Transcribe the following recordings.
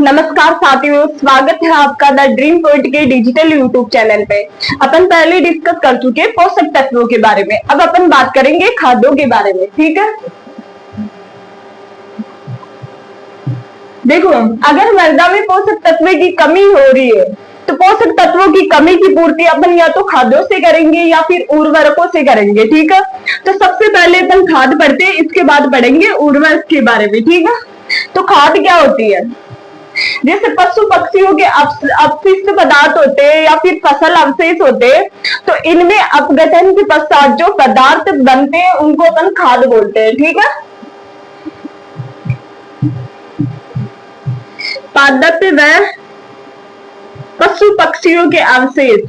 नमस्कार साथियों, स्वागत है आपका द ड्रीम पॉइंट के डिजिटल यूट्यूब चैनल पे। अपन पहले डिस्कस कर चुके पोषक तत्वों के बारे में। अब अपन बात करेंगे खाद्यों के बारे में। ठीक है, देखो, अगर मृदा में पोषक तत्व की कमी हो रही है तो पोषक तत्वों की कमी की पूर्ति अपन या तो खाद्यों से करेंगे या फिर उर्वरकों से करेंगे। ठीक है, तो सबसे पहले अपन खाद पढ़ते हैं, इसके बाद पढ़ेंगे उर्वरक के बारे में। ठीक है, तो खाद क्या होती है? जैसे पशु पक्षियों के अपशिष्ट पदार्थ होते हैं या फिर फसल अवशेष होते हैं, तो इनमें अपघटन के पश्चात जो पदार्थ बनते हैं उनको अपन खाद बोलते हैं। ठीक है, पादप व पशु पक्षियों के अवशेष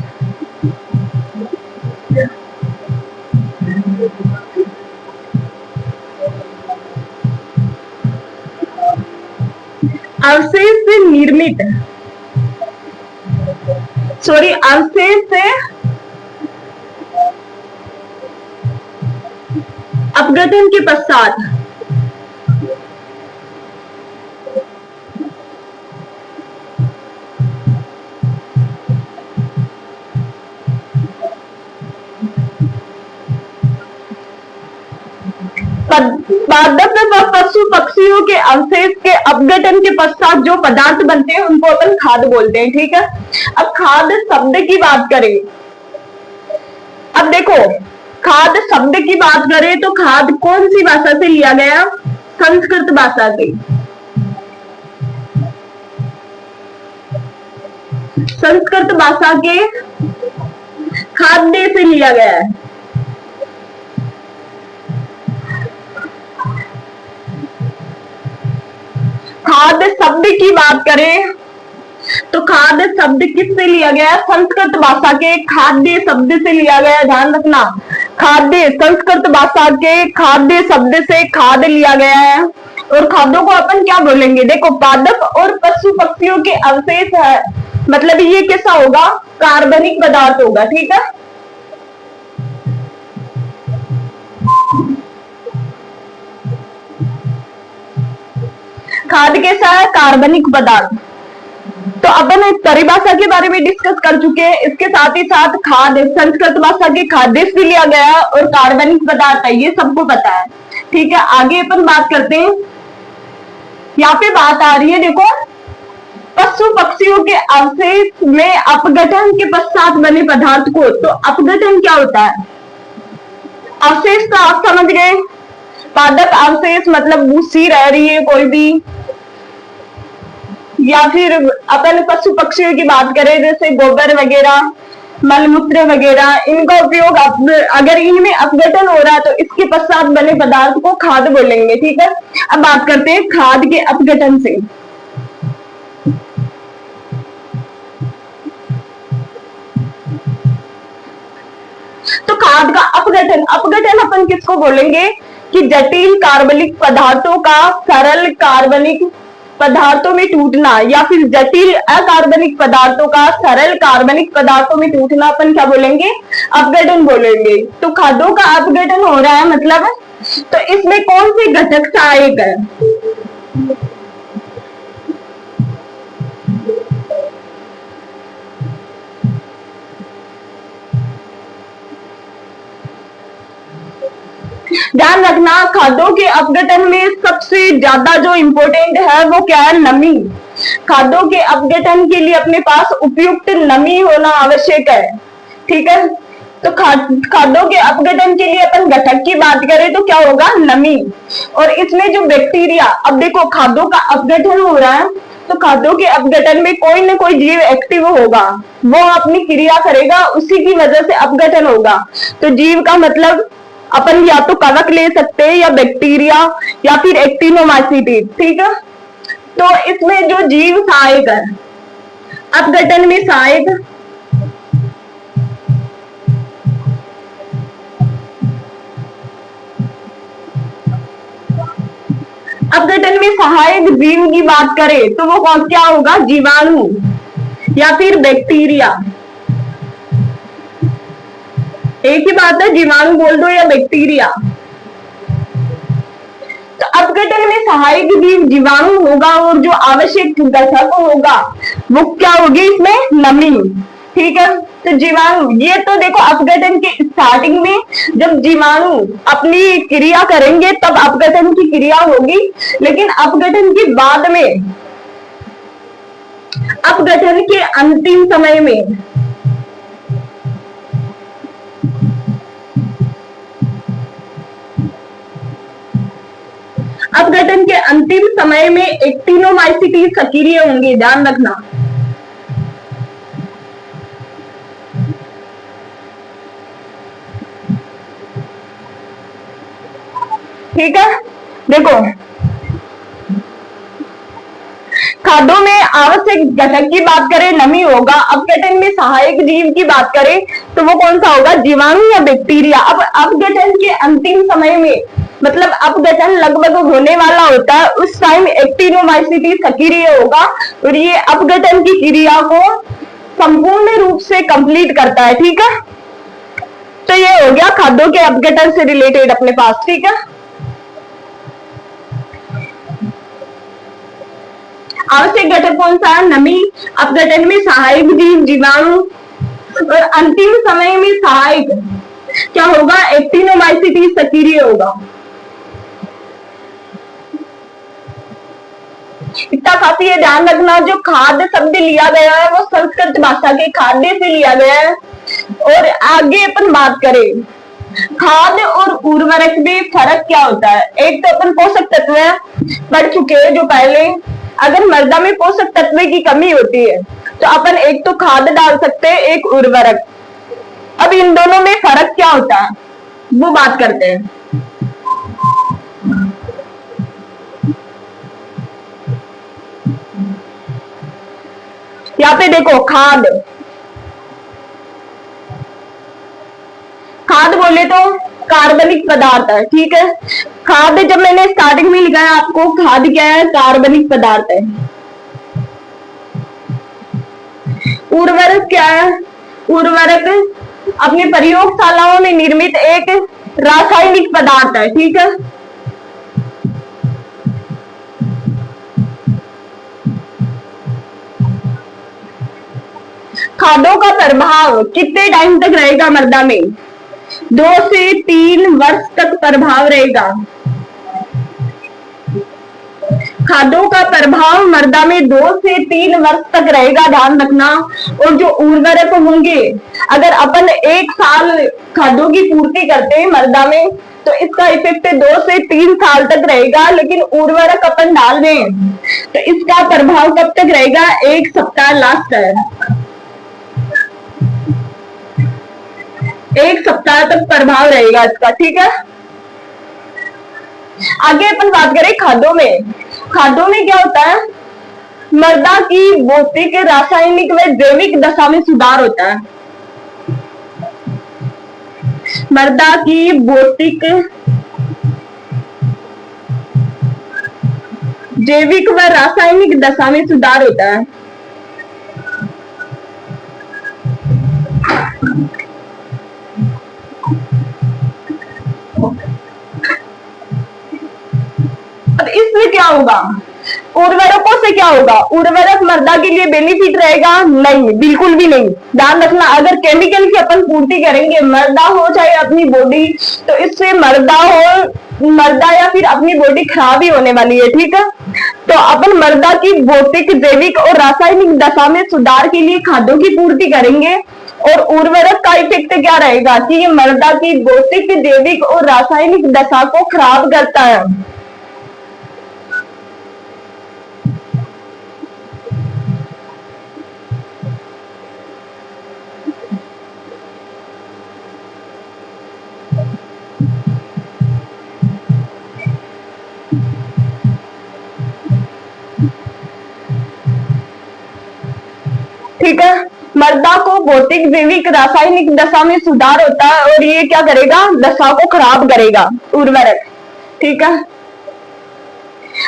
अवशेष से निर्मित अवशेष से अपघटन के पश्चात पादप व पशु पक्षियों के अवशेष के अपघटन के पश्चात जो पदार्थ बनते हैं उनको अपन खाद बोलते हैं। ठीक है, अब खाद शब्द की बात करें, अब देखो, खाद शब्द की बात करें तो खाद कौन सी भाषा से लिया गया? संस्कृत भाषा से। संस्कृत भाषा के खाद्य से लिया गया है। खाद्य शब्द की बात करें तो खाद्य शब्द किससे लिया गया? संस्कृत भाषा के खाद्य शब्द से लिया गया। ध्यान रखना, खाद्य, संस्कृत भाषा के खाद्य शब्द से खाद लिया गया है। और खाद्यों को अपन क्या बोलेंगे? देखो, पादप और पशु पक्षियों के अवशेष है, मतलब ये कैसा होगा? कार्बनिक पदार्थ होगा। ठीक है, खाद कैसा है? कार्बनिक पदार्थ। तो अपन इस परिभाषा के बारे में डिस्कस कर चुके हैं। इसके साथ ही साथ खाद संस्कृत भाषा के खाद्य से लिया गया और कार्बनिक पदार्थ है, ये सबको पता है। ठीक है, आगे अपन बात करते हैं। यहाँ पे बात आ रही है, देखो, पशु पक्षियों के अवशेष में अपघटन के पश्चात बने पदार्थ को। तो अपघटन क्या होता है? अवशेष तो आप समझ गए, पादप अवशेष मतलब भूसी रह रही है कोई भी, या फिर अपन पशु पक्षियों की बात करें जैसे गोबर वगैरह, मलमूत्र वगैरह, इनका उपयोग अगर इनमें अपघटन हो रहा है तो इसके पश्चात बने पदार्थ को खाद बोलेंगे। ठीक है, अब बात करते हैं खाद के अपघटन से। तो खाद का अपघटन, अपघटन अपन किसको बोलेंगे? कि जटिल कार्बनिक पदार्थों का सरल कार्बनिक पदार्थों में टूटना, या फिर जटिल अकार्बनिक पदार्थों का सरल कार्बनिक पदार्थों में टूटना अपन क्या बोलेंगे? अपघटन बोलेंगे। तो खाद्यों का अपघटन हो रहा है मतलब, तो इसमें कौन से घटक सहायक है? ध्यान रखना, खाद्यों के अपघटन में सबसे ज्यादा जो इम्पोर्टेंट है वो क्या है? नमी। खाद्यों के अपघटन के लिए अपने पास उपयुक्त नमी होना आवश्यक है। ठीक है, तो खाद्यों के अपघटन के लिए अपन घटक की बात करें तो क्या होगा? नमी। और इसमें जो बैक्टीरिया, अब देखो, खाद्यों का अपघटन हो रहा है तो खाद्यों के अपघटन में कोई ना कोई जीव एक्टिव होगा, वो अपनी क्रिया करेगा, उसी की वजह से अपघटन होगा। तो जीव का मतलब अपन या तो कवक ले सकते हैं या बैक्टीरिया या फिर एक्टिनोमाइसीट्स। ठीक है, तो इसमें जो जीव सहायक है अपघटन में सहायक, अपघटन में सहायक जीव की बात करें तो वो क्या होगा? जीवाणु या फिर बैक्टीरिया। एक ही बात है, जीवाणु बोल दो या बैक्टीरिया। तो अब अपघटन में सहायक जीव जीवाणु होगा और जो आवश्यक घटक होगा वो क्या होगी, इसमें नमी। ठीक है, तो जीवाणु, ये तो देखो अपघटन के स्टार्टिंग में जब जीवाणु अपनी क्रिया करेंगे तब अपघटन की क्रिया होगी, लेकिन अपघटन के बाद में, अपघटन के अंतिम समय में, अपघटन के अंतिम समय में एक्टिनोमाइसीटी सक्रिय होंगे, ध्यान रखना। ठीक है, देखो खाद्यों में आवश्यक घटक की बात करें नमी होगा, अपघटन में सहायक जीव की बात करें तो वो कौन सा होगा, जीवाणु या बैक्टीरिया। अब अपघटन के अंतिम समय में, मतलब अपघटन लगभग होने वाला होता है, उस टाइम एक्टिनोमाइसीटी सक्रिय होगा और ये अपघटन की क्रिया को संपूर्ण रूप से कंप्लीट करता है। ठीक है, तो ये हो गया खाद्यों के अपघटन से रिलेटेड अपने पास। ठीक है, आवश्यक घटक कौन सा है, नमी, अपघटन में सहायक जीव जीवाणु और अंतिम समय में सहायक क्या होगा, एक्टिनोमाइसीटी सक्रिय होगा। इतना काफी है, ध्यान रखना। जो खाद्य शब्द लिया गया है वो संस्कृत भाषा के खाद्य से लिया गया है। और आगे अपन बात करें खाद्य और उर्वरक में फर्क क्या होता है। एक तो अपन पोषक तत्व पढ़ चुके हैं जो पहले, अगर मृदा में पोषक तत्व की कमी होती है तो अपन एक तो खाद डाल सकते हैं, एक उर्वरक। अब इन दोनों में फर्क क्या होता है वो बात करते हैं। यहाँ पे देखो खाद, खाद बोले तो कार्बनिक पदार्थ है। ठीक है, खाद जब मैंने स्टार्टिंग में लिखा है आपको, खाद क्या है, कार्बनिक पदार्थ है। उर्वरक क्या है, उर्वरक अपनी प्रयोगशालाओं में निर्मित एक रासायनिक पदार्थ है। ठीक है, खादों का प्रभाव कितने टाइम तक रहेगा मृदा में, 2 से 3 वर्ष तक प्रभाव रहेगा। खादों का प्रभाव मृदा में 2 से 3 वर्ष तक रहेगा, ध्यान रखना। और जो उर्वरक होंगे, अगर अपन 1 साल खादों की पूर्ति करते हैं मृदा में तो इसका इफेक्ट 2 से 3 साल तक रहेगा, लेकिन उर्वरक अपन डाल दें तो इसका प्रभाव कब तक रहेगा, 1 सप्ताह लास्ट है, 1 सप्ताह तक प्रभाव रहेगा इसका। ठीक है, आगे अपन बात करें खादों में। खादों में क्या होता है, मृदा की भौतिक, रासायनिक व जैविक दशा में सुधार होता है। मृदा की भौतिक, जैविक व रासायनिक दशा में सुधार होता है। अब इसमें क्या होगा, उर्वरकों से क्या होगा, उर्वरक मृदा के लिए बेनिफिट रहेगा, नहीं, बिल्कुल भी नहीं। ध्यान रखना, अगर केमिकल की अपन पूर्ति करेंगे, मृदा हो चाहे अपनी बॉडी, तो इससे मृदा या फिर अपनी बॉडी खराब ही होने वाली है। ठीक है, तो अपन मृदा की भौतिक, जैविक और रासायनिक दशा में सुधार के लिए खादों की पूर्ति करेंगे। और उर्वरक का इफेक्ट क्या रहेगा कि ये मृदा की भौतिक, जैविक और रासायनिक दशा को खराब करता है। ठीक है, मृदा को भौतिक, जैविक, रासायनिक दशा में सुधार होता है और ये क्या करेगा, दशा को खराब करेगा, उर्वरक। ठीक है,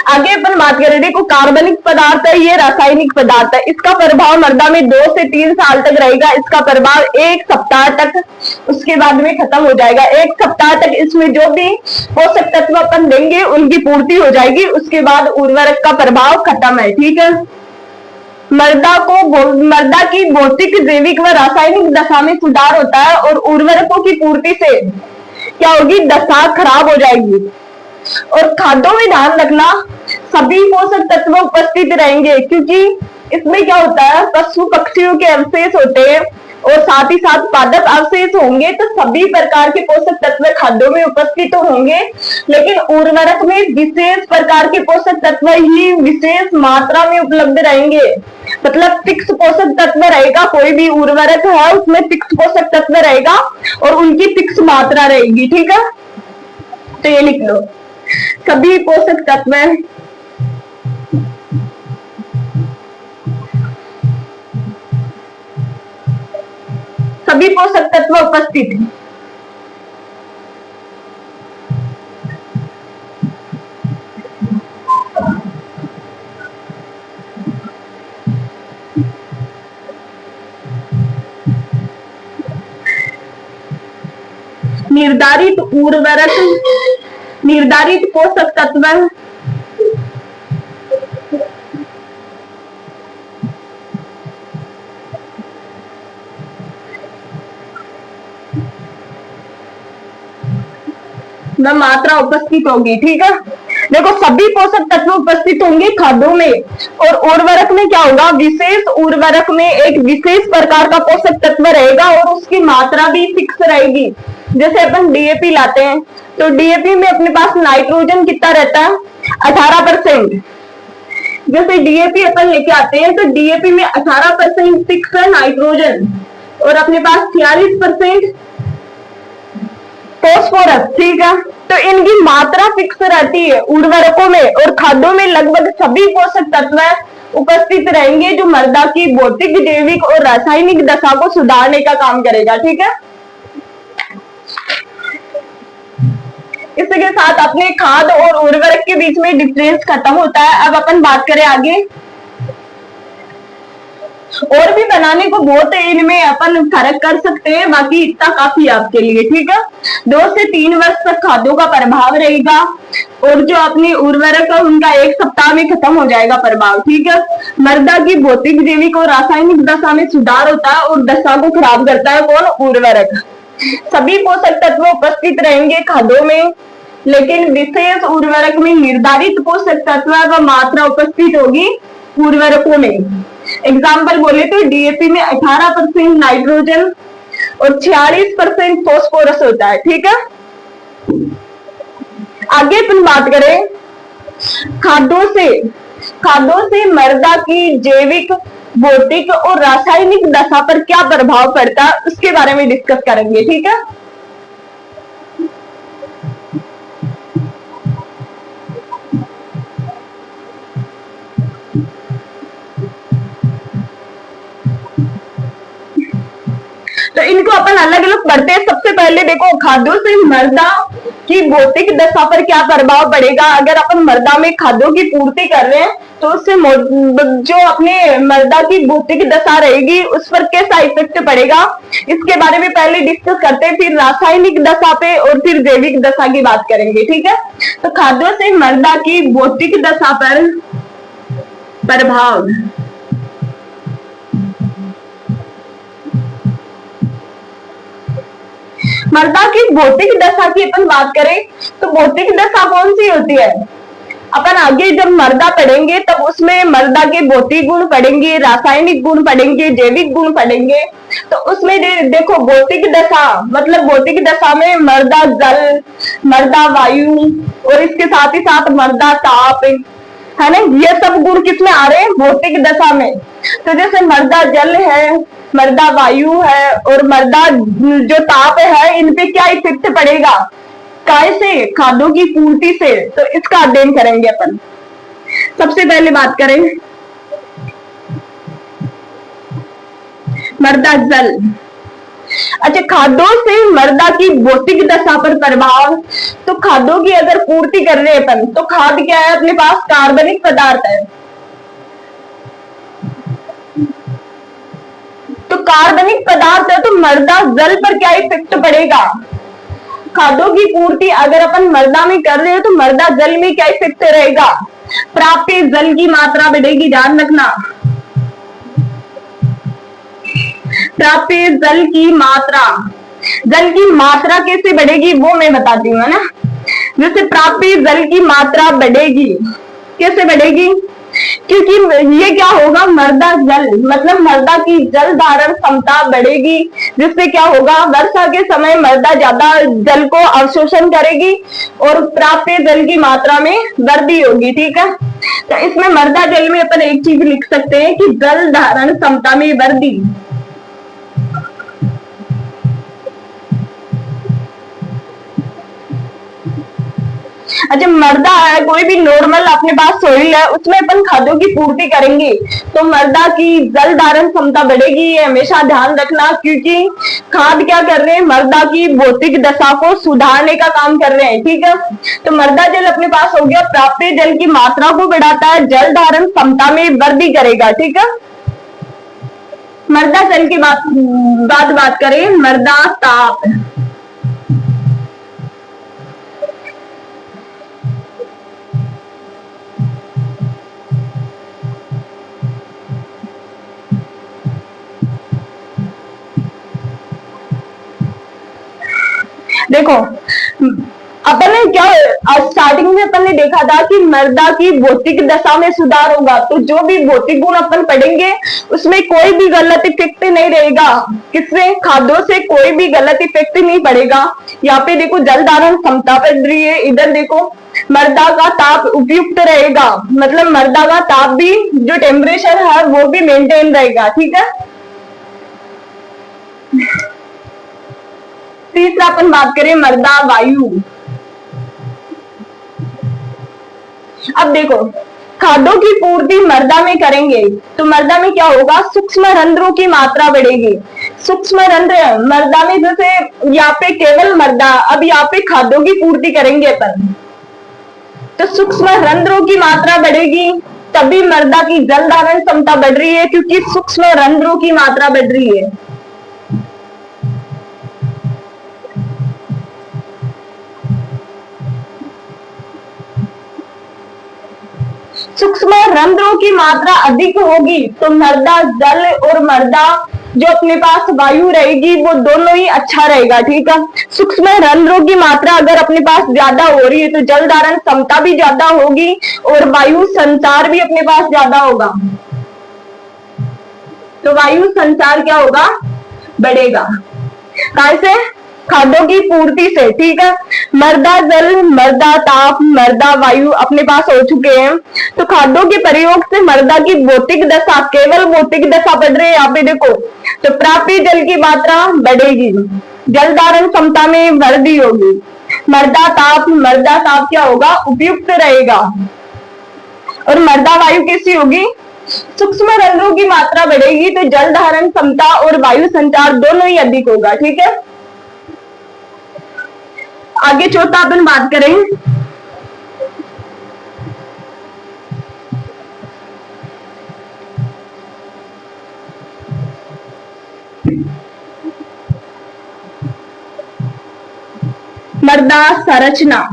आगे अपन बात करें, देखो कार्बनिक पदार्थ है, ये रासायनिक पदार्थ है, इसका प्रभाव मृदा में 2 से 3 साल तक रहेगा, इसका प्रभाव 1 सप्ताह तक, उसके बाद में खत्म हो जाएगा। 1 सप्ताह तक इसमें जो भी पोषक तत्व अपन देंगे उनकी पूर्ति हो जाएगी, उसके बाद उर्वरक का प्रभाव खत्म है। ठीक है, मृदा की भौतिक, जैविक व रासायनिक दशा में सुधार होता है और उर्वरकों की पूर्ति से क्या होगी, दशा खराब हो जाएगी। और खाद्यों में ध्यान रखना, सभी पोषक तत्व उपस्थित रहेंगे, क्योंकि इसमें क्या होता है, पशु पक्षियों के अवशेष होते हैं और साथ ही साथ पादप अवशेष होंगे, तो सभी प्रकार के पोषक तत्व खाद्यों में उपस्थित तो होंगे, लेकिन उर्वरक में विशेष प्रकार के पोषक तत्व ही विशेष मात्रा में उपलब्ध रहेंगे। मतलब फिक्स पोषक तत्व रहेगा, कोई भी उर्वरक है उसमें फिक्स पोषक तत्व रहेगा और उनकी फिक्स मात्रा रहेगी। ठीक है, तो ये लिख लो, सभी पोषक तत्व उपस्थित हैं। निर्धारित उर्वरक, निर्धारित पोषक तत्व में मात्रा उपस्थित होगी। ठीक है, देखो सभी पोषक तत्व उपस्थित होंगे खाद्यों में, और उर्वरक में क्या होगा, विशेष उर्वरक में एक विशेष प्रकार का पोषक तत्व रहेगा और उसकी मात्रा भी फिक्स रहेगी। जैसे अपन डीएपी लाते हैं, तो डीएपी में अपने पास नाइट्रोजन कितना रहता है, 18%। जैसे डीएपी अपन लेके आते हैं तो डीएपी में 18% फिक्स है नाइट्रोजन और अपने पास 46% फॉस्फोरस। ठीक है, तो इनकी मात्रा फिक्स रहती है उर्वरकों में, और खाद्यों में लगभग सभी पोषक तत्व उपस्थित रहेंगे जो मृदा की भौतिक, जैविक और रासायनिक दशा को सुधारने का काम करेगा। ठीक है, इसके साथ अपने खाद और उर्वरक के बीच में डिफरेंस खत्म होता है। अब अपन बात करें आगे, और भी बनाने को बहुत है, इनमें अपन फर्क कर सकते हैं, बाकी इतना काफी है आपके लिए। ठीक है, 2 से 3 वर्ष तक खाद्यों का प्रभाव रहेगा और जो अपने उर्वरक है उनका 1 सप्ताह में खत्म हो जाएगा प्रभाव। ठीक है, मृदा की भौतिक, जैविक और रासायनिक दशा में सुधार होता है और दशा को खराब करता है कौन, उर्वरक। सभी पोषक तत्व उपस्थित रहेंगे खाद्यों में, लेकिन विशेष उर्वरक में निर्धारित पोषक तत्व व मात्रा उपस्थित होगी उर्वरकों में। एग्जाम्पल बोले तो डीएपी में 18% नाइट्रोजन और 46% फॉस्फोरस होता है। ठीक है, आगे अपन बात करें खाद्यों से मृदा की जैविक, भौतिक और रासायनिक दशा पर क्या प्रभाव पड़ता है उसके बारे में डिस्कस करेंगे। ठीक है, तो इनको अपन अलग अलग पढ़ते हैं। सबसे पहले देखो, खाद्यों से मृदा की भौतिक दशा पर क्या प्रभाव पड़ेगा। अगर अपन मृदा में खाद्यों की पूर्ति कर रहे हैं तो उससे जो अपने मृदा की भौतिक दशा रहेगी उस पर कैसा इफेक्ट पड़ेगा, इसके बारे में पहले डिस्कस करते हैं, फिर रासायनिक दशा पे और फिर जैविक दशा की बात करेंगे। ठीक है, तो खाद्यों से मृदा की भौतिक दशा पर प्रभाव, मृदा की भौतिक दशा की अपन बात करें तो भौतिक दशा कौन सी होती है, अपन आगे जब मृदा पढ़ेंगे तब उसमें मृदा के भौतिक गुण पढ़ेंगे, रासायनिक गुण पढ़ेंगे, जैविक गुण पढ़ेंगे। तो उसमें देखो भौतिक दशा मतलब भौतिक दशा में मृदा जल, मृदा वायु और इसके साथ ही साथ मृदा ताप है ना, ये सब गुण किसमें आ रहे हैं, भौतिक दशा में। तो जैसे मृदा जल है, मृदा वायु है और मृदा जो ताप है, इन पे क्या इफेक्ट पड़ेगा, कैसे, खाद्यों की पूर्ति से, तो इसका अध्ययन करेंगे अपन। सबसे पहले बात करें मृदा जल। अच्छा, खाद्यों से मृदा की भौतिक दशा पर प्रभाव। तो खाद्यों की अगर पूर्ति कर रहे हैं अपन, तो खाद्य क्या है अपने पास, कार्बनिक पदार्थ है। तो कार्बनिक पदार्थ है, तो मृदा जल पर क्या इफेक्ट पड़ेगा। खाद्यों की पूर्ति अगर अपन मृदा में कर रहे हैं, तो मृदा जल में क्या इफेक्ट रहेगा, प्राप्य जल की मात्रा बढ़ेगी। ध्यान रखना, प्राप्य जल की मात्रा कैसे बढ़ेगी वो मैं बताती हूँ, है ना। जैसे प्राप्य जल की मात्रा बढ़ेगी, कैसे बढ़ेगी, क्योंकि ये क्या होगा, मृदा जल मतलब मृदा की जल धारण क्षमता बढ़ेगी, जिससे क्या होगा, वर्षा के समय मृदा ज्यादा जल को अवशोषण करेगी और प्राप्य जल की मात्रा में वृद्धि होगी। ठीक है, तो इसमें मृदा जल में अपन एक चीज लिख सकते हैं कि जल धारण क्षमता में वृद्धि। अच्छा, मृदा है, कोई भी नॉर्मल अपने पास सोइल है, उसमें अपन खाद्यों की पूर्ति करेंगे तो मृदा की जल धारण क्षमता बढ़ेगी। ये हमेशा ध्यान रखना, क्योंकि खाद क्या कर रहे हैं, मृदा की भौतिक दशा को सुधारने का काम कर रहे हैं। ठीक है, तो मृदा जल अपने पास हो गया, प्राप्य जल की मात्रा को बढ़ाता है, जल धारण क्षमता में वृद्धि करेगा। ठीक है, मृदा जल की बात करें, मृदा ताप। देखो, अपन ने क्या स्टार्टिंग में अपन ने देखा था कि मृदा की भौतिक दशा में सुधार होगा, तो जो भी भौतिक गुण अपन पढ़ेंगे उसमें कोई भी गलत इफेक्ट नहीं रहेगा। किससे, खाद्यों से कोई भी गलत इफेक्ट नहीं पड़ेगा। यहाँ पे देखो जल धारण क्षमता बढ़ रही है, इधर देखो मृदा का ताप उपयुक्त रहेगा, मतलब मृदा का ताप भी, जो टेम्परेचर है वो भी मेंटेन रहेगा। ठीक है, तीसरा अपन बात करें मृदा वायु। अब देखो, खाद्यों की पूर्ति मृदा में करेंगे तो मृदा में क्या होगा, सूक्ष्म रंध्रों की मात्रा बढ़ेगी। सूक्ष्म रंध्र मृदा में, जैसे यहाँ पे केवल मृदा, अब यहाँ पे खाद्यों की पूर्ति करेंगे अपन तो सूक्ष्म रंध्रों की मात्रा बढ़ेगी, तभी मृदा की जल धारण क्षमता बढ़ रही है, क्योंकि सूक्ष्म रंध्रों की मात्रा बढ़ रही है। सूक्ष्म रंध्रों की मात्रा अधिक होगी तो मृदा जल और मृदा जो अपने पास वायु रहेगी वो दोनों ही अच्छा रहेगा। ठीक है, सूक्ष्म रंध्रों की मात्रा अगर अपने पास ज्यादा हो रही है तो जल धारण क्षमता भी ज्यादा होगी और वायु संचार भी अपने पास ज्यादा होगा, तो वायु संचार क्या होगा, बढ़ेगा। कैसे, खाद्यों की पूर्ति से। ठीक है, मृदा जल, मृदा ताप, मृदा वायु अपने पास हो चुके हैं, तो खाद्यों के प्रयोग से मृदा की भौतिक दशा, केवल भौतिक दशा बढ़ रही है। यहाँ पे देखो, तो प्राप्य जल की मात्रा बढ़ेगी, जल धारण क्षमता में वृद्धि होगी, मृदा ताप क्या होगा, उपयुक्त रहेगा, और मृदा वायु कैसी होगी, सूक्ष्म रंध्रों की मात्रा बढ़ेगी तो जल धारण क्षमता और वायु संचार दोनों ही अधिक होगा। ठीक है, आगे चौथा अपन बात करें मृदा संरचना।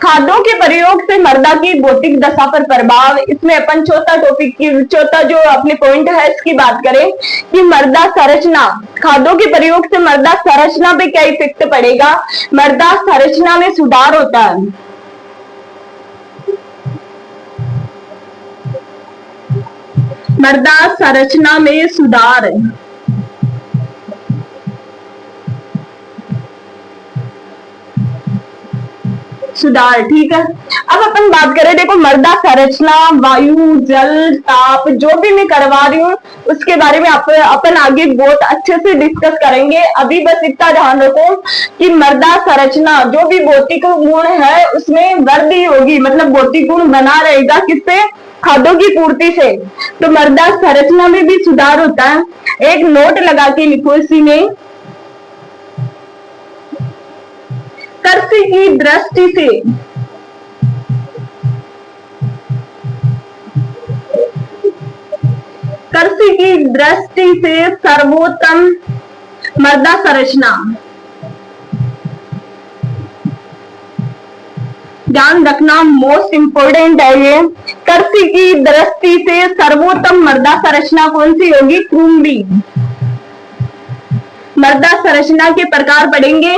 खाद्यों के प्रयोग से मृदा की भौतिक दशा पर प्रभाव, इसमें अपन चौथा जो अपने पॉइंट है इसकी बात करें कि मृदा संरचना, खाद्यों के प्रयोग से मृदा संरचना पे क्या इफेक्ट पड़ेगा, मृदा संरचना में सुधार होता है। मृदा संरचना में सुधार। ठीक है, अब अपन बात करें, देखो मृदा संरचना, वायु, जल, ताप जो भी मैं करवा रही हूँ उसके बारे में अपन आगे बहुत अच्छे से डिस्कस करेंगे। अभी बस इतना ध्यान रखो कि मृदा संरचना जो भी भौतिक गुण है उसमें वृद्धि होगी, मतलब भौतिक गुण बना रहेगा, किससे, खाद्यों की पूर्ति से, तो मृदा संरचना में भी सुधार होता है। एक नोट लगा के लिखो इसी में, कृषि की दृष्टि से सर्वोत्तम मृदा संरचना, ध्यान रखना मोस्ट इंपोर्टेंट है ये, कृषि की दृष्टि से सर्वोत्तम मृदा संरचना कौन सी होगी? कुंभी। मृदा संरचना के प्रकार पढ़ेंगे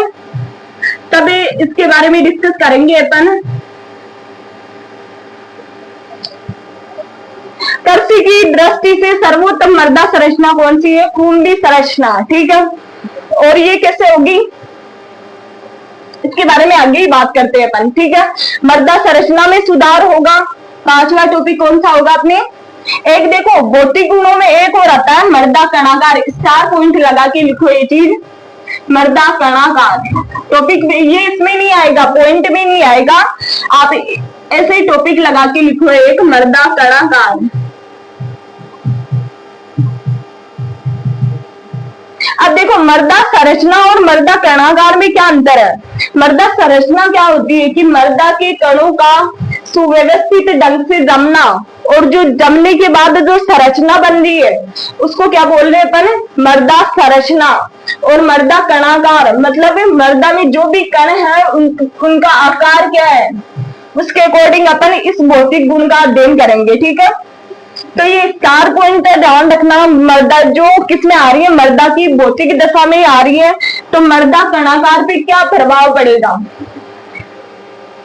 तब इसके बारे में डिस्कस करेंगे अपन। कृषि की दृष्टि से सर्वोत्तम मृदा संरचना कौन सी है? कुंभी संरचना, ठीक है। और ये कैसे होगी इसके बारे में आगे ही बात करते हैं अपन, ठीक है। मृदा संरचना में सुधार होगा। पांचवा टॉपिक कौन सा होगा अपने? एक देखो भौतिक गुणों में एक और आता है मृदा कणाकार, स्टार पॉइंट लगा के लिखो ये चीज, मृदा कणाकार टॉपिक में ये इसमें नहीं आएगा, पॉइंट में नहीं आएगा, आप ऐसे ही टॉपिक लगा के लिखो एक मृदा कणाकार। अब देखो मृदा संरचना और मृदा कणाकार में क्या अंतर है? मृदा संरचना क्या होती है कि मृदा के कणों का सुव्यवस्थित ढंग से जमना, और जो जमने के बाद जो संरचना बन रही है उसको क्या बोल रहे हैं अपन? मृदा संरचना। और मृदा कणाकार मतलब मृदा में जो भी कण है उनका आकार क्या है, उसके अकॉर्डिंग अपन इस भौतिक गुण का अध्ययन करेंगे, ठीक है। तो ये 4 पॉइंट है, ध्यान रखना। मृदा जो किसमें आ रही है? मृदा की भौतिक दशा में आ रही है, तो मृदा कणाकार पे क्या प्रभाव पड़ेगा?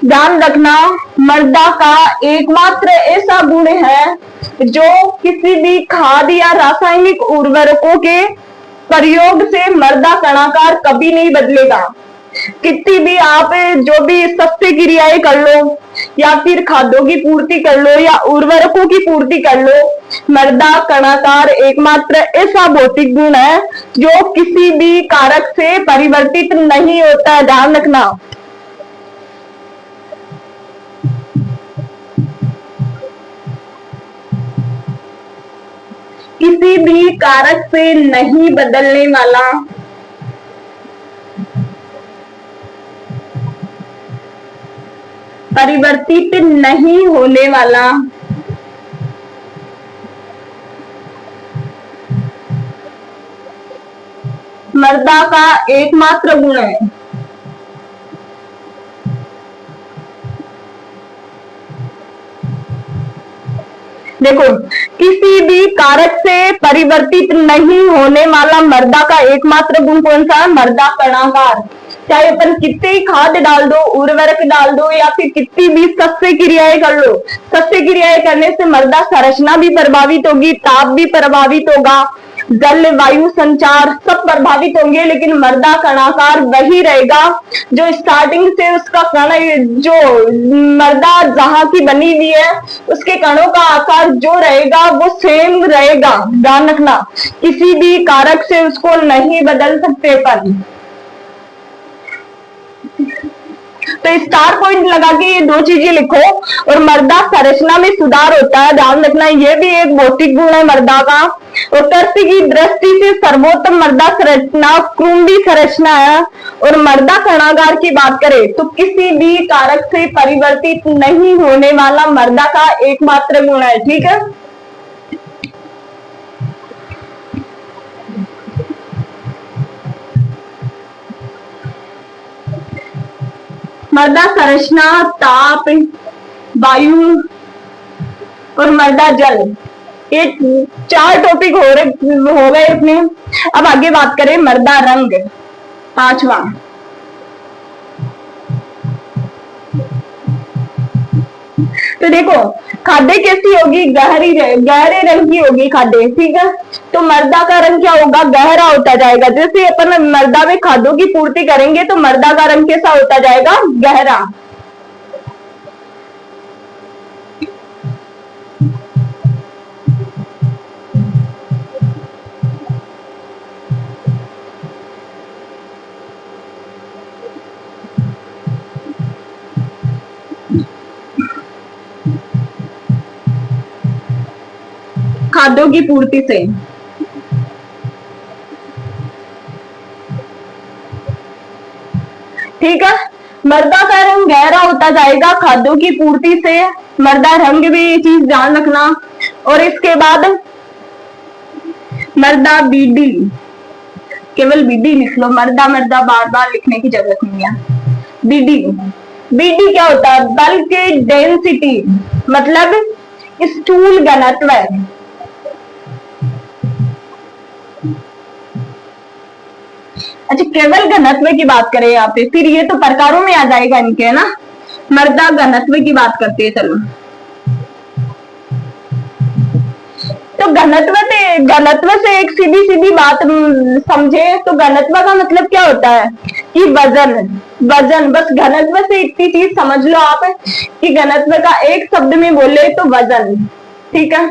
ध्यान रखना मृदा का एकमात्र ऐसा गुण है जो किसी भी खाद या रासायनिक उर्वरकों के प्रयोग से मृदा कणाकार कभी नहीं बदलेगा। कितनी भी आप जो भी सस्ती क्रियाएं कर लो या फिर खाद्यों की पूर्ति कर लो या उर्वरकों की पूर्ति कर लो, मृदा कणाकार एकमात्र ऐसा भौतिक गुण है जो किसी भी कारक से परिवर्तित नहीं होता है। ध्यान रखना किसी भी कारक से नहीं बदलने वाला, परिवर्तित नहीं होने वाला, मृदा का एकमात्र गुण है। देखो किसी भी कारक से परिवर्तित नहीं होने वाला मृदा का एकमात्र गुण कौन सा है? मृदा कणाकार। चाहे अपन कितने ही खाद डाल दो, उर्वरक डाल दो या फिर कितनी भी सस्ते क्रियाएं कर लो, सस्ते क्रियाएं करने से मृदा संरचना भी प्रभावित होगी, ताप भी प्रभावित होगा, जल वायु संचार सब प्रभावित होंगे, लेकिन मृदा कणाकार वही रहेगा जो स्टार्टिंग से उसका कण, जो मृदा जहां की बनी हुई है उसके कणों का आकार जो रहेगा वो सेम रहेगा। ध्यान रखना किसी भी कारक से उसको नहीं बदल सकते पर। तो स्टार पॉइंट लगा के ये 2 चीजें लिखो। और मृदा संरचना में सुधार होता है, ध्यान रखना ये भी एक भौतिक गुण है मृदा का। और कृषि की दृष्टि से सर्वोत्तम मृदा संरचना कुंभी संरचना है। और मृदा कणाकार की बात करें तो किसी भी कारक से परिवर्तित नहीं होने वाला मृदा का एकमात्र गुण है, ठीक है। मृदा संरचना, ताप, वायु और मृदा जल, ये 4 टॉपिक हो गए अपने। अब आगे बात करें मृदा रंग, 5वां। तो देखो खाद्य कैसी होगी? गहरे रंग की होगी खाद्य, ठीक है। तो मृदा का रंग क्या होगा? गहरा होता जाएगा। जैसे अपन मृदा में खाद्यों की पूर्ति करेंगे तो मृदा का रंग कैसा होता जाएगा? गहरा। खाद्यों की पूर्ति से। ठीक है, मर्दा का रंग गहरा होता जाएगा खाद्यों की पूर्ति से। मर्दा रंग भी ये चीज ध्यान रखना। और इसके बाद मर्दा बीडी, केवल बीडी लिख लो, मर्दा मर्दा बार बार लिखने की जरूरत नहीं है। बीडी, बीडी क्या होता है? बल की डेंसिटी, मतलब स्थूल घनत्व। अच्छा, केवल घनत्व की बात करें यहाँ पे, फिर ये तो प्रकारों में आ जाएगा इनके, है ना। मर्दा घनत्व की बात करती है। चलो, तो घनत्व से एक सीधी सीधी बात समझे तो घनत्व का मतलब क्या होता है कि वजन। वजन, बस घनत्व से इतनी चीज समझ लो आप कि घनत्व का एक शब्द में बोले तो वजन। ठीक है,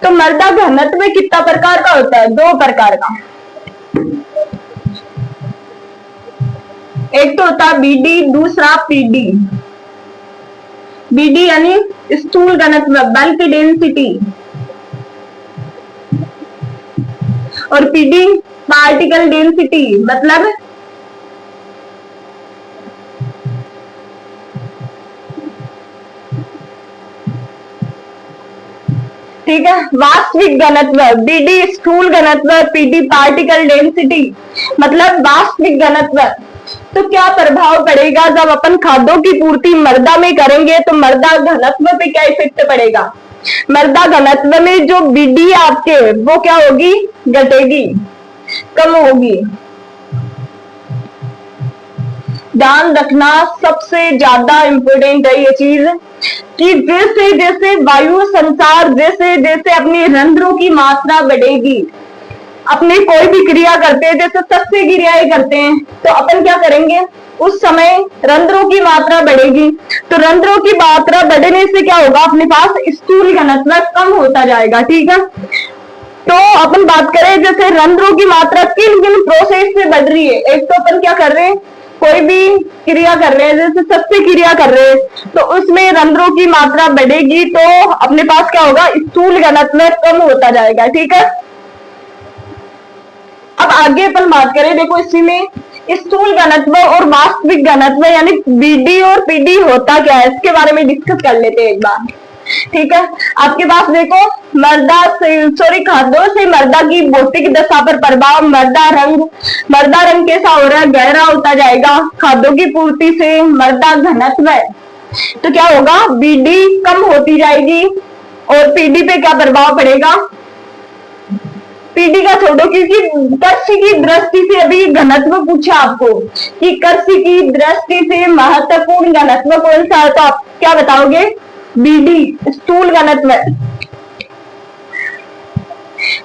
तो मर्दा घनत्व कितना प्रकार का होता है? 2 प्रकार का। एक तो होता है बीडी, दूसरा पीडी। बीडी यानी स्थूल घनत्व, बल्क डेंसिटी, और पीडी पार्टिकल डेंसिटी, मतलब ठीक है, वास्तविक घनत्व। बीडी स्थूल घनत्व, पीडी पार्टिकल डेंसिटी, मतलब वास्तविक घनत्व। तो क्या प्रभाव पड़ेगा जब अपन खाद्यों की पूर्ति मर्दा में करेंगे? तो मर्दा घनत्व पे क्या इफेक्ट पड़ेगा? मर्दा घनत्व में जो बीडी आपके वो क्या होगी? घटेगी, कम होगी। ध्यान रखना, सबसे ज्यादा इंपॉर्टेंट है ये चीज कि जैसे जैसे वायु संचार, जैसे जैसे अपनी रंध्रों की मात्रा बढ़ेगी, अपने कोई भी क्रिया करते हैं, जैसे सस्य क्रियाएं करते हैं, तो अपन क्या करेंगे? उस समय रंध्रों की मात्रा बढ़ेगी। तो रंध्रों की मात्रा बढ़ने से क्या होगा? अपने पास स्थूल घनत्व कम होता जाएगा। ठीक है, तो अपन बात करें जैसे रंध्रों की मात्रा किन किन प्रोसेस से बढ़ रही है। एक तो अपन क्या कर रहे हैं? कोई भी क्रिया कर रहे हैं, जैसे सस्य क्रिया कर रहे हैं, तो उसमें रंध्रों की मात्रा बढ़ेगी तो अपने पास क्या होगा? स्थूल घनत्व कम होता जाएगा। ठीक है, अब आगे अपन बात करें, देखो इसी में स्थूल घनत्व और वास्तविक घनत्व यानी बीडी और पीडी होता क्या है, इसके बारे में डिस्कस कर लेते हैं एक बार। ठीक है, आपके पास देखो मर्दा से खाद्यों से मर्दा की भौतिक दशा पर प्रभाव। मर्दा रंग कैसा हो रहा है? गहरा होता जाएगा खाद्यों की पूर्ति से। मर्दा घनत्व है तो क्या होगा? बीडी कम होती जाएगी। और पीडी पे क्या प्रभाव पड़ेगा? पीडी का छोड़ो, क्योंकि कृषि की दृष्टि से अभी घनत्व पूछा आपको कि कृषि की दृष्टि से महत्वपूर्ण घनत्व कौन सा है, तो आप क्या बताओगे? बीडी स्थूल घनत्व।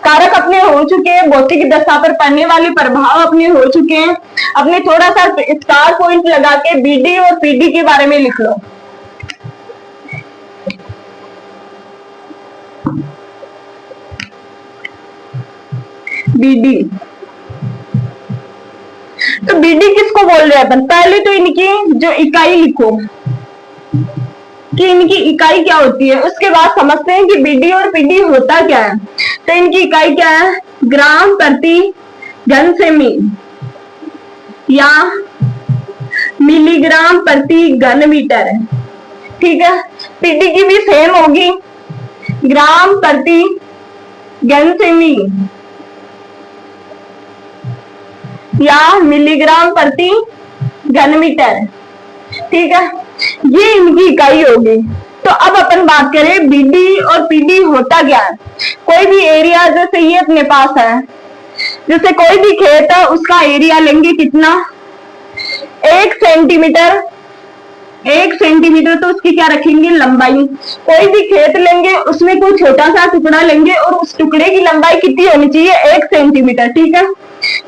कारक अपने हो चुके हैं, भौतिक दशा पर पड़ने वाले प्रभाव अपने हो चुके हैं। अपने थोड़ा सा स्टार पॉइंट लगा के बीडी और पीडी के बारे में लिख लो। बीडी, तो बीडी किसको बोल रहे हैं अपन? पहले तो इनकी जो इकाई लिखो कि इनकी इकाई क्या होती है, उसके बाद समझते हैं कि बीडी और पीडी होता क्या है। तो इनकी इकाई क्या है? ग्राम प्रति घन सेमी या मिलीग्राम प्रति घन मीटर। ठीक है, पीडी की भी सेम होगी, ग्राम प्रति घन सेमी या मिलीग्राम प्रति घन मीटर। ठीक है, ये इनकी इकाई होगी। तो अब अपन बात करें बीडी और पीडी होता क्या है। कोई भी एरिया, जैसे ये अपने पास है, जैसे कोई भी खेत है उसका एरिया लेंगे कितना? 1 सेंटीमीटर। 1 सेंटीमीटर तो उसकी क्या रखेंगे? लंबाई। कोई भी खेत लेंगे उसमें कोई छोटा सा टुकड़ा लेंगे और उस टुकड़े की लंबाई कितनी होनी चाहिए? 1 सेंटीमीटर। ठीक है,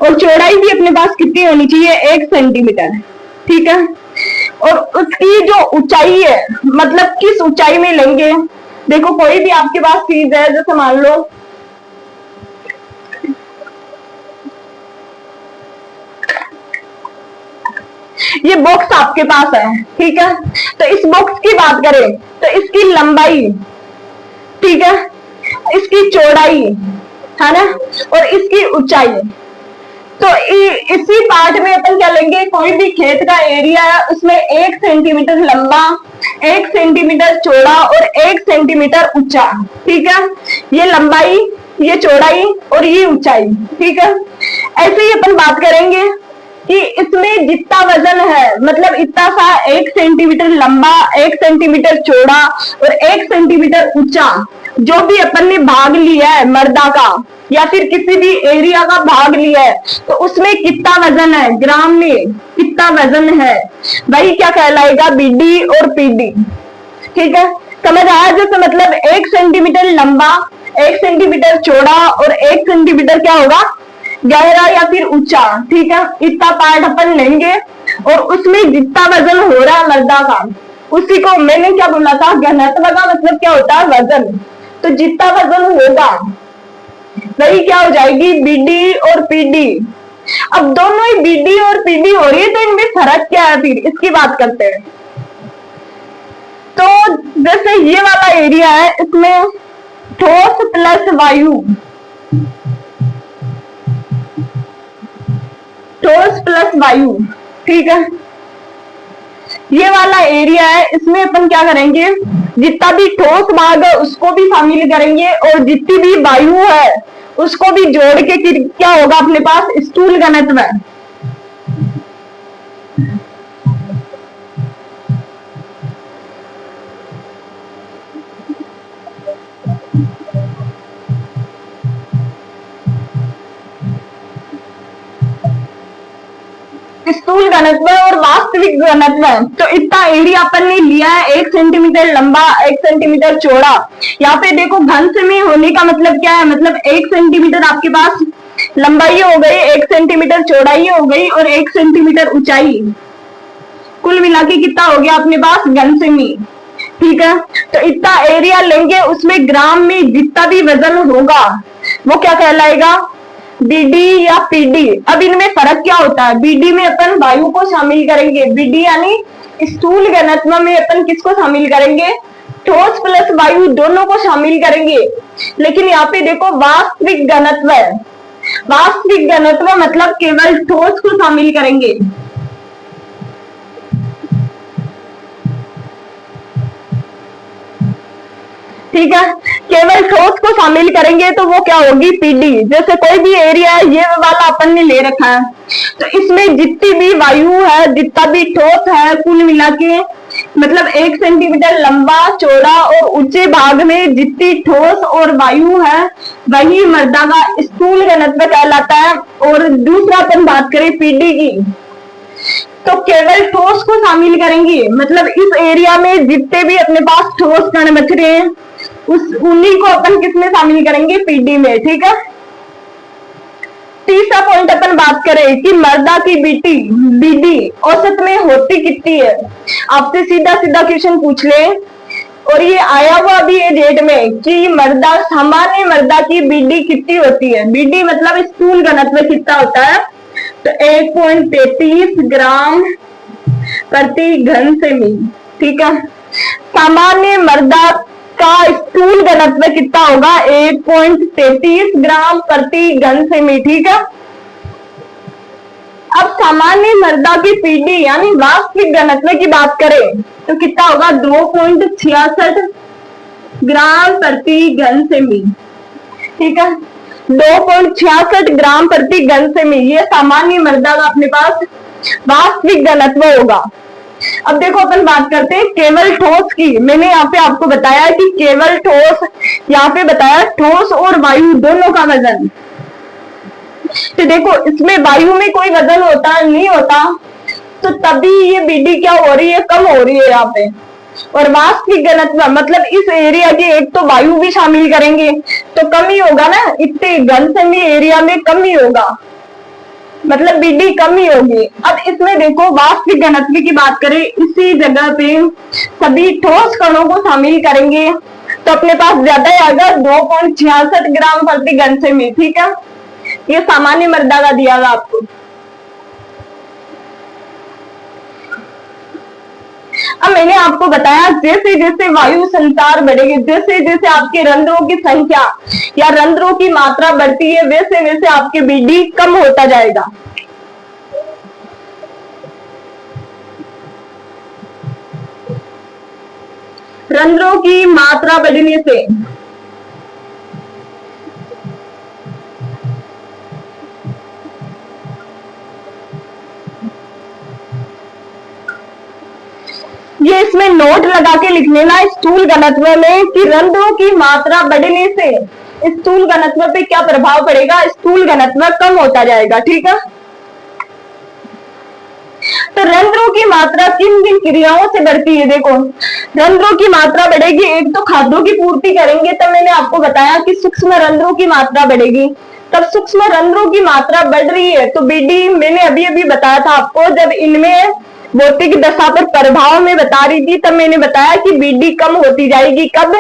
और चौड़ाई भी अपने पास कितनी होनी चाहिए? 1 सेंटीमीटर। ठीक है, और उसकी जो ऊंचाई है, मतलब किस ऊंचाई में लेंगे? देखो कोई भी आपके पास चीज है, जैसे मान लो ये बॉक्स आपके पास है। ठीक है, तो इस बॉक्स की बात करें तो इसकी लंबाई, ठीक है, इसकी चौड़ाई है ना, और इसकी ऊंचाई। तो इसी पार्ट में अपन क्या लेंगे, कोई भी खेत का एरिया है उसमें 1 सेंटीमीटर लंबा, 1 सेंटीमीटर चौड़ा और 1 सेंटीमीटर ऊंचा। ठीक है, ये लंबाई, ये चौड़ाई और ये ऊंचाई। ठीक है, ऐसे ही अपन बात करेंगे कि इसमें जितना वजन है, मतलब इतना सा 1 सेंटीमीटर लंबा, 1 सेंटीमीटर चौड़ा और 1 सेंटीमीटर ऊंचा जो भी अपन ने भाग लिया है मर्दा का या फिर किसी भी एरिया का भाग लिया है, तो उसमें कितना वजन है, ग्राम में कितना वजन है, वही क्या कहलाएगा, बीडी और पीडी। ठीक है, समझ आया? जैसे मतलब 1 सेंटीमीटर लंबा, 1 सेंटीमीटर चौड़ा और 1 सेंटीमीटर क्या होगा, गहरा या फिर ऊंचा। ठीक है, इतना पार्ट अपन लेंगे और उसमें जितना वजन हो रहा है मर्दा का, उसी को मैंने क्या बोला था, घनत्व का मतलब क्या होता है, वजन। तो जितना वजन होगा वही क्या हो जाएगी, बीडी और पीडी। अब दोनों ही बीडी और पीडी हो रही है, तो इनमें फर्क क्या है, फिर इसकी बात करते हैं। तो जैसे ये वाला एरिया है, इसमें ठोस प्लस वायु, ठोस प्लस वायु। ठीक है, ये वाला एरिया है, इसमें अपन क्या करेंगे, जितना भी ठोस भाग है उसको भी शामिल करेंगे और जितनी भी वायु है उसको भी जोड़ के क्या होगा अपने पास, स्थूल घनत्व है। स्थूल घनत्व और वास्तविक घनत्व। तो इतना एरिया अपन ने लिया है, 1 सेंटीमीटर लंबा, 1 सेंटीमीटर चौड़ा। यहाँ पे देखो घन में होने का मतलब क्या है, मतलब 1 सेंटीमीटर आपके पास लंबाई हो गई, 1 सेंटीमीटर चौड़ाई हो गई और 1 सेंटीमीटर ऊंचाई, कुल मिला के कितना हो गया अपने पास, घन सेमी। ठीक है, तो इतना एरिया लेंगे, उसमें ग्राम में जितना भी वजन होगा वो क्या कहलाएगा, बीडी या पीडी। अब इनमें फर्क क्या होता है, बीडी में अपन वायु को शामिल करेंगे, बीडी यानी स्थूल घनत्व में अपन किसको शामिल करेंगे, ठोस प्लस वायु दोनों को शामिल करेंगे। लेकिन यहाँ पे देखो वास्तविक घनत्व है, वास्तविक घनत्व मतलब केवल ठोस को शामिल करेंगे। ठीक है, केवल ठोस को शामिल करेंगे तो वो क्या होगी, पीडी। जैसे कोई भी एरिया है, ये वाला अपन ने ले रखा है, तो इसमें जितनी भी वायु है, जितना भी ठोस है, कुल मिला के मतलब 1 सेंटीमीटर लंबा, चौड़ा और ऊंचे भाग में जितनी ठोस और वायु है वही मर्दा का स्थूल घनत्व कहलाता है। और दूसरा अपन बात करें पीडी की, तो केवल ठोस को शामिल करेंगे, मतलब इस एरिया में जितने भी अपने पास ठोस कण बच रहे हैं उन्हीं को अपन किसमें शामिल करेंगे, पीडी में। ठीक है, तीसरा पॉइंट अपन बात करें कि मर्दा की बीडी औसत में होती कितनी है। आपसे सीधा सीधा क्वेश्चन पूछ ले, और ये आया हुआ भी है डेट में कि मर्दा, सामान्य मर्दा की बीडी कितनी होती है। बीडी मतलब स्थूल घनत्व कितना होता है, तो 1.33 ग्राम प्रति घन सेमी। ठीक है, सामान्य मर्दा का स्थूल घनत्व कितना होगा, 1.33 ग्राम प्रति घन सेमी। ठीक है, अब सामान्य मर्दा की पीडी यानी वास्तविक घनत्व की बात करें तो कितना होगा, 2.66 ग्राम प्रति घन सेमी। ठीक है, 2.66 ग्राम प्रति घन सेमी, ये सामान्य मर्दा का अपने पास वास्तविक घनत्व होगा। अब देखो अपन बात करते हैं केवल ठोस की। मैंने यहाँ पे आपको बताया कि केवल ठोस, यहाँ पे बताया ठोस और वायु दोनों का वजन। तो देखो इसमें वायु में कोई वजन होता नहीं होता, तो तभी ये बीडी क्या हो रही है, कम हो रही है यहाँ पे। और वास्तविक घनत्व मतलब इस एरिया की एक तो वायु भी शामिल करेंगे तो कम ही होगा ना, इतने घन सेमी एरिया में कम ही होगा, मतलब बीडी कम ही होगी। अब इसमें देखो वास्तविक घनत्व की बात करें, इसी जगह पे सभी ठोस कणों को शामिल करेंगे तो अपने पास ज्यादा ही आएगा, 2.66 ग्राम प्रति घन सेमी। ठीक है, ये सामान्य मर्दा का दिया था आपको। अब मैंने आपको बताया जैसे जैसे वायु संचार बढ़ेगी, जैसे जैसे आपके रंध्रों की संख्या या रंध्रों की मात्रा बढ़ती है, वैसे वैसे आपके बीडी कम होता जाएगा। रंध्रों की मात्रा बढ़ने से ये इसमें नोट लगा के लिख लेना स्थूल घनत्व में कि रंध्रों की मात्रा बढ़ने से स्थूल घनत्व पे क्या प्रभाव पड़ेगा, स्थूल घनत्व कम होता जाएगा। ठीक है, तो रंध्रों की मात्रा किन किन क्रियाओं से बढ़ती है? देखो, रंध्रों की मात्रा बढ़ेगी, एक तो खाद्यों की पूर्ति करेंगे, तब मैंने आपको बताया कि सूक्ष्म रंध्रों की मात्रा बढ़ेगी। तब सूक्ष्म रंध्रों की मात्रा बढ़ रही है तो बीडी, मैंने अभी अभी बताया था आपको, जब इनमें भौतिक दशा पर प्रभाव में बता रही थी तब मैंने बताया कि बीडी कम होती जाएगी। कब?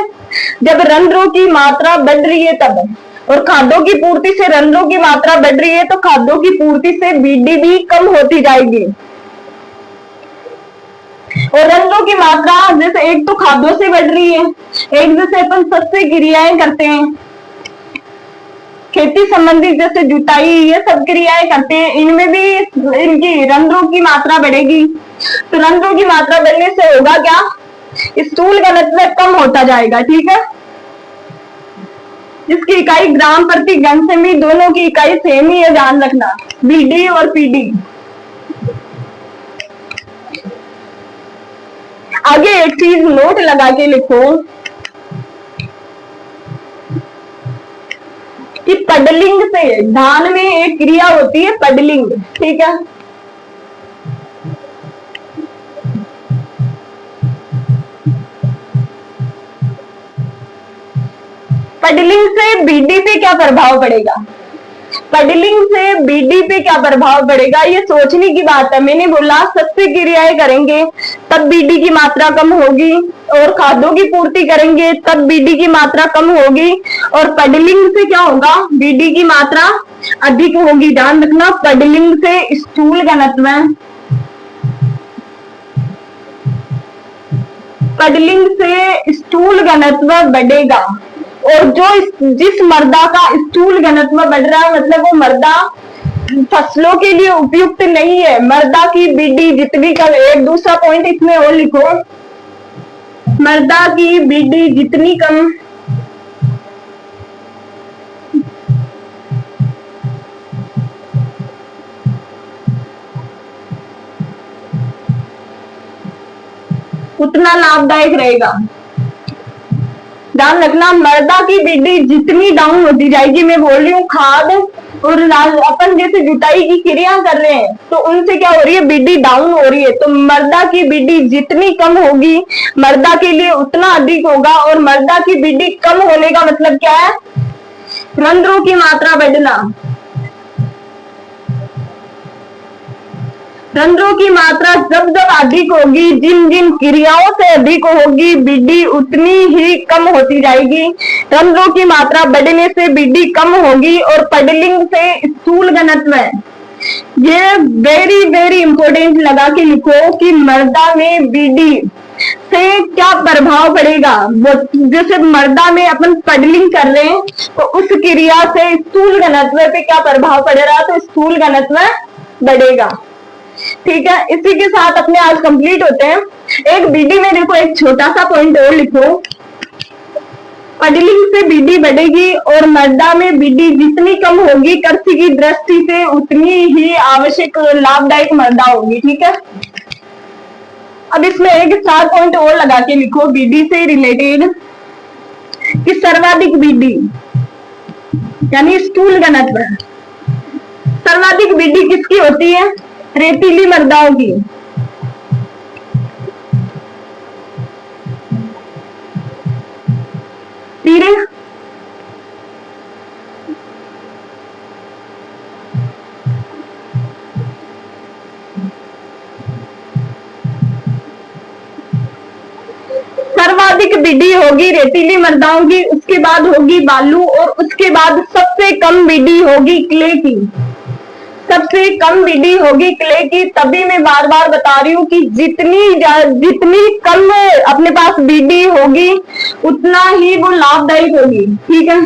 जब रंध्रों की मात्रा बढ़ रही है तब। और खाद्यों की पूर्ति से रंध्रों की मात्रा बढ़ रही है तो खाद्यों की पूर्ति से बीडी भी कम होती जाएगी। और रंध्रों की मात्रा जैसे एक तो खाद्यों से बढ़ रही है, एक जैसे अपन सस्ते क्रियाएं करते हैं, खेती संबंधी जैसे जुताई, ये सब क्रियाएं करते हैं, इनमें भी इनकी रंध्रों की मात्रा बढ़ेगी। तो रंध्रों की मात्रा बढ़ने से होगा क्या, स्थूल घनत्व कम होता जाएगा। ठीक है, इसकी इकाई ग्राम प्रति घन सेमी, दोनों की इकाई सेम ही है, ध्यान रखना, बीडी और पीडी। आगे एक चीज नोट लगा के लिखो कि पडलिंग से धान में एक क्रिया होती है पडलिंग। ठीक है, पडलिंग से बीडी पे क्या प्रभाव पड़ेगा, पडलिंग से बीडी पे क्या प्रभाव पड़ेगा, ये सोचने की बात है। मैंने बोला सस्ते क्रियाएं करेंगे तब बीडी की मात्रा कम होगी, और खाद्यों की पूर्ति करेंगे तब बीडी की मात्रा कम होगी, और पडलिंग से क्या होगा, बीडी की मात्रा अधिक होगी। ध्यान रखना, पडलिंग से स्थूल घनत्व, पडलिंग से स्थूल घनत्व बढ़ेगा। और जो जिस मृदा का स्थूल घनत्व बढ़ रहा है मतलब वो मृदा फसलों के लिए उपयुक्त नहीं है, मृदा की बीडी जितनी कम। एक दूसरा पॉइंट इसमें और लिखो, मृदा की बीडी जितनी कम उतना लाभदायक रहेगा। ध्यान रखना, मृदा की बीडी जितनी डाउन होती जाएगी, मैं बोल रही हूँ खाद और अपन जैसे जुताई की क्रिया कर रहे हैं तो उनसे क्या हो रही है, बीडी डाउन हो रही है। तो मृदा की बीडी जितनी कम होगी मृदा के लिए उतना अधिक होगा। और मृदा की बीडी कम होने का मतलब क्या है, रंध्रों की मात्रा बढ़ना। रंध्रों की मात्रा जब जब अधिक होगी, जिन जिन क्रियाओं से अधिक होगी, बीडी उतनी ही कम होती जाएगी। रंध्रों की मात्रा बढ़ने से बीडी कम होगी। और पडलिंग से स्थूल घनत्व, ये वेरी वेरी इंपॉर्टेंट लगा के लिखो कि मृदा में बीडी से क्या प्रभाव पड़ेगा। जैसे मृदा में अपन पडलिंग कर रहे हैं तो उस क्रिया से स्थूल घनत्व पे क्या प्रभाव पड़ रहा, तो स्थूल घनत्व बढ़ेगा। ठीक है, इसी के साथ अपने आज कंप्लीट होते हैं। एक बीडी में देखो एक छोटा सा पॉइंट और लिखो, पडलिंग से बीडी बढ़ेगी और मृदा में बीडी जितनी कम होगी कृषि की दृष्टि से उतनी ही आवश्यक लाभदायक मृदा होगी। ठीक है, अब इसमें एक 4 पॉइंट और लगा के लिखो बीडी से रिलेटेड कि सर्वाधिक बीडी यानी स्थूल घनत्व, सर्वाधिक बीडी किसकी होती है, रेतीली मृदाओं की। तीरे सर्वाधिक बीडी होगी रेतीली मृदाओं की, उसके बाद होगी बालू और उसके बाद सबसे कम बीडी होगी क्ले की। सबसे कम बीडी होगी क्ले की। तभी मैं बार बार बता रही हूँ कि जितनी कम अपने पास बीडी होगी उतना ही वो लाभदायक होगी, ठीक है।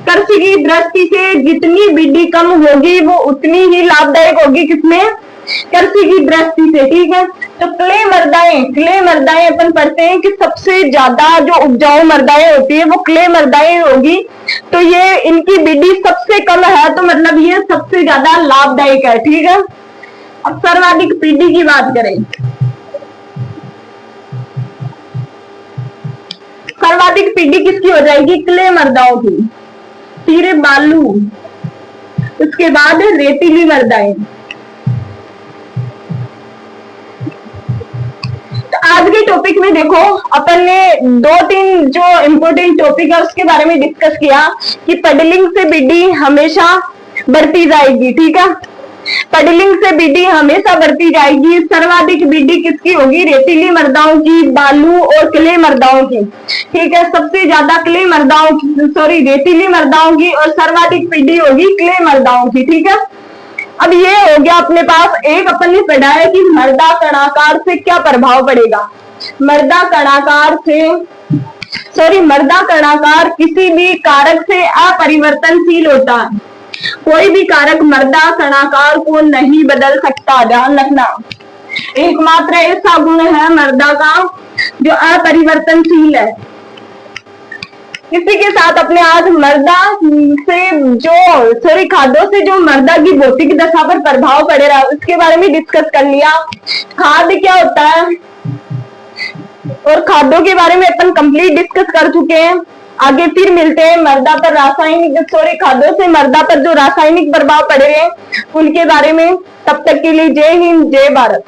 कृषि की दृष्टि से जितनी बीडी कम होगी वो उतनी ही लाभदायक होगी, किसमें? कृषि की दृष्टि से, ठीक है। तो क्ले मृदाएं अपन पढ़ते हैं कि सबसे ज्यादा जो उपजाऊ मृदाएं होती है वो क्ले मृदाएं होगी। तो ये इनकी बीडी सबसे कम है, तो मतलब ये सबसे ज्यादा लाभदायक है, ठीक है। अब सर्वाधिक बीडी की बात करें, सर्वाधिक बीडी किसकी हो जाएगी? क्ले मृदाओं की, फिर बालू, उसके बाद रेतीली मृदाएं। आज के टॉपिक में देखो अपन ने 2-3 जो इम्पोर्टेंट टॉपिक है उसके बारे में डिस्कस किया कि पडलिंग से बीडी हमेशा बढ़ती जाएगी, ठीक है। पडलिंग से बीडी हमेशा बढ़ती जाएगी। सर्वाधिक बीडी किसकी होगी? रेतीली मृदाओं की, बालू और क्ले मृदाओं की, ठीक है। सबसे ज्यादा क्ले मृदाओं की, सॉरी रेतीली मृदाओं की, और सर्वाधिक बीडी होगी क्ले मृदाओं की, ठीक है। अब ये हो गया अपने पास। एक अपन ने पढ़ा है कि मृदा कणाकार से क्या प्रभाव पड़ेगा। मृदा कणाकार किसी भी कारक से अपरिवर्तनशील होता है। कोई भी कारक मृदा कणाकार को नहीं बदल सकता, ध्यान रखना। एकमात्र ऐसा गुण है मृदा का जो अपरिवर्तनशील है। इसी के साथ अपने आज मृदा से खादों से जो मृदा की भौतिक दशा पर प्रभाव पड़ेगा उसके बारे में डिस्कस कर लिया। खाद क्या होता है और खादों के बारे में अपन कंप्लीट डिस्कस कर चुके हैं। आगे फिर मिलते हैं मृदा पर खादों से मृदा पर जो रासायनिक प्रभाव पड़े हैं उनके बारे में। तब तक के लिए जय हिंद, जय भारत।